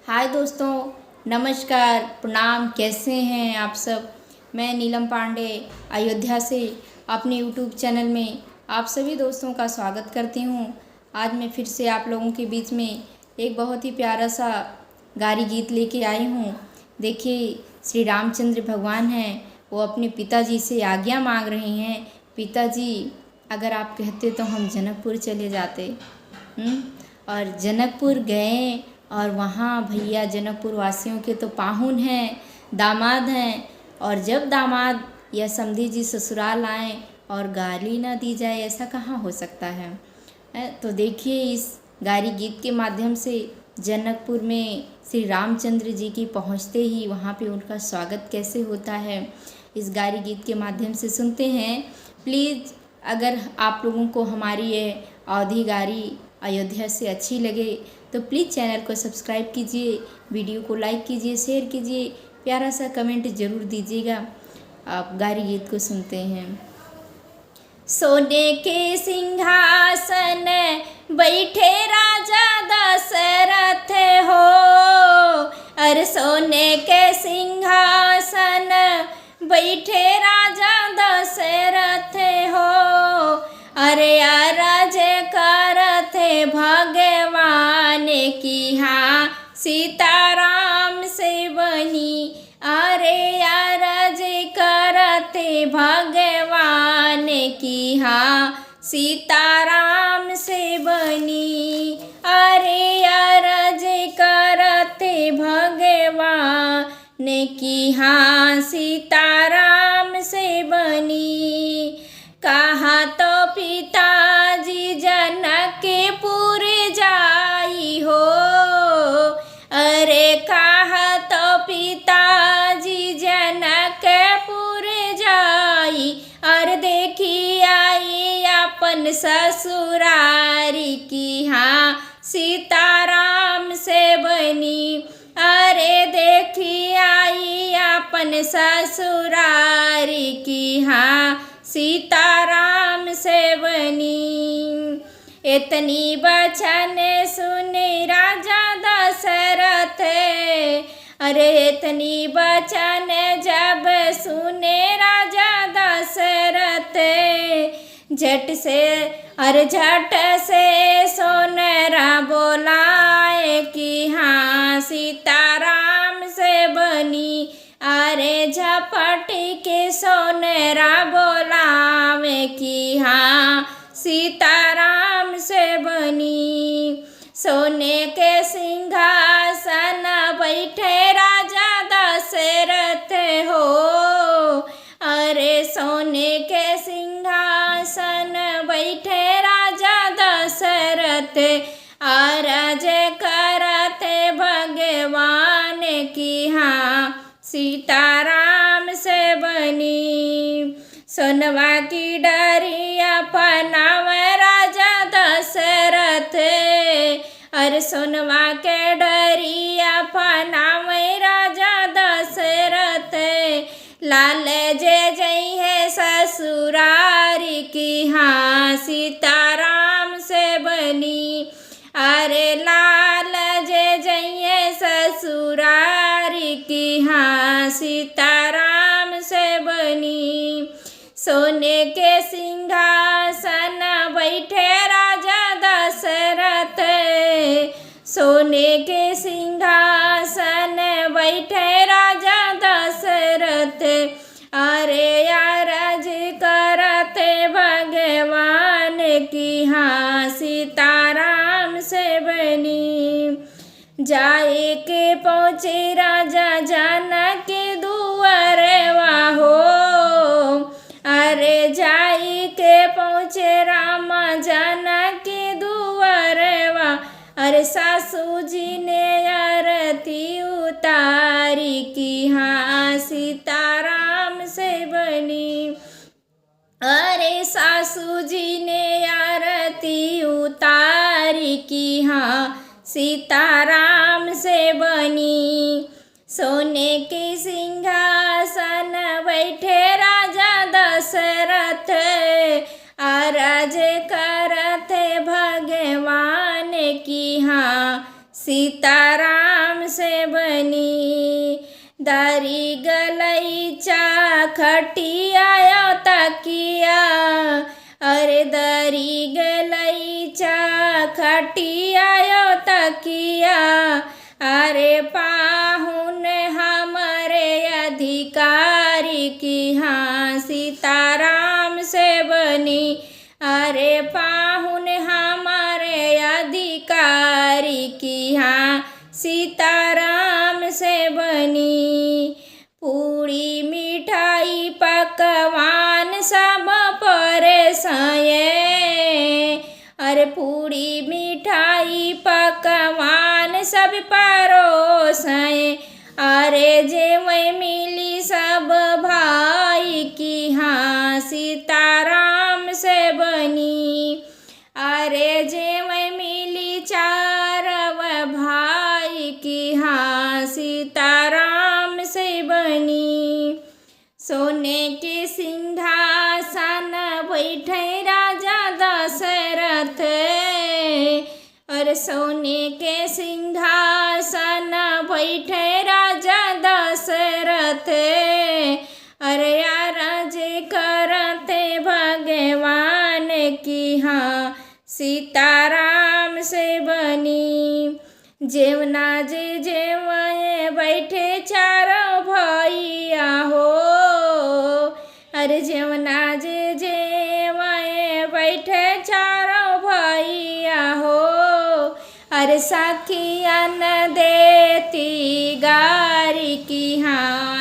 हाय दोस्तों, नमस्कार, प्रणाम। कैसे हैं आप सब। मैं नीलम पांडे अयोध्या से अपने यूट्यूब चैनल में आप सभी दोस्तों का स्वागत करती हूं। आज मैं फिर से आप लोगों के बीच में एक बहुत ही प्यारा सा गारी गीत लेके आई हूं। देखिए, श्री रामचंद्र भगवान हैं, वो अपने पिताजी से आज्ञा मांग रहे हैं। पिताजी, अगर आप कहते तो हम जनकपुर चले जाते। और जनकपुर गए और वहाँ भैया जनकपुर वासियों के तो पाहुन हैं, दामाद हैं। और जब दामाद या समधी जी ससुराल आए और गाली ना दी जाए, ऐसा कहाँ हो सकता है। तो देखिए, इस गारी गीत के माध्यम से जनकपुर में श्री रामचंद्र जी की पहुँचते ही वहाँ पे उनका स्वागत कैसे होता है, इस गारी गीत के माध्यम से सुनते हैं। प्लीज़, अगर आप लोगों को हमारी ये अवधी गारी अयोध्या से अच्छी लगे तो प्लीज़ चैनल को सब्सक्राइब कीजिए, वीडियो को लाइक कीजिए, शेयर कीजिए, प्यारा सा कमेंट ज़रूर दीजिएगा। आप गारी गीत को सुनते हैं। सोने के सिंहासन बैठे राजा दशरथ हो, अरे सोने के सिंहासन बैठे राजा दशरथ हो, अरे अरज करते भगवान की हाँ सीताराम से बनी, अरे अरज करते भगवान की हाँ सीताराम से बनी, अरे अरज करते भगवान की हाँ सीताराम से बनी। कहा तो पिताजी जनकपुर जाई हो, अरे कहा तो पिताजी जनकपुर जाई, अरे देखी आई अपन ससुरारी की हाँ सीताराम से बनी, अरे देखी आई अपन ससुरारी की हाँ सीताराम से बनी। इतनी बचन सुने राजा दशरथ, अरे इतनी बचन जब सुने राजा दशरथ, झट से सोनरा बोलाए कि हाँ सीताराम से बनी, अरे झपट के सोनरा बोलावे कि हाँ सीताराम से बनी। सोने के सिंहासन बैठे राजा दशरथ हो, अरे सोने के सिंहासन बैठे राजा दशरथ, अरज करते भगवान की हाँ सीताराम से बनी। सोनवा की डरिया पनाव राजा दशरथ, अरे सोनवा के डरिया पनाव राजा दशरथ, लाल जय जय है ससुरारी की हाँ सीताराम से बनी, अरे लाल जय जय ससुरारी की हाँ सीताराम से बनी। सोने के सिंहासन बैठे राजा दशरथ, सोने के सिंहासन बैठे राजा दशरथ, अरे अरज करते भगवान की हाँ सीताराम से बनी। जाए के पहुँचे राजा जानक दुआर हो, अरे जाई के पहुँचे रामा जानक दुआरवा, अरे सासू जी ने आरती उतारी की हाँ सीताराम से बनी, अरे सासू जी ने आरती उतारी की हाँ सीताराम से बनी। सोने के सिंहासन बैठे राजा दशरथ, अरज करते भगवान की हाँ सीता सीताराम से बनी। दरी गलैचा खटिया तकिया, अरे दरी गलैचा खटिया तकिया, अरे पाहुन हमारे अधिकारी की हाँ सीताराम से बनी। अरे पाहुन हमारे अधिकारी की हाँ सीताराम से बनी। पूड़ी मिठाई पकवान सब परेसाए, अरे पूड़ी मिठाई पकवान सब परोसाए, अरे जेवै मिली सब भाई की हाँ सीताराम से बनी। अरे जेवै मिली चारव भाई की हाँ सीताराम से बनी। सोने के सिंहासन बैठे राजा दशरथ, और सोने के सिंहासन बैठे राजा दशरथ, अरे यार जे करते भगवान की हाँ सीताराम से बनी। जेवना जे जेवए बैठे चारों भैया हो, अरे जेवना जे जेवए बैठे चारों भैया हो, अरे सखियन देती गारी की हाँ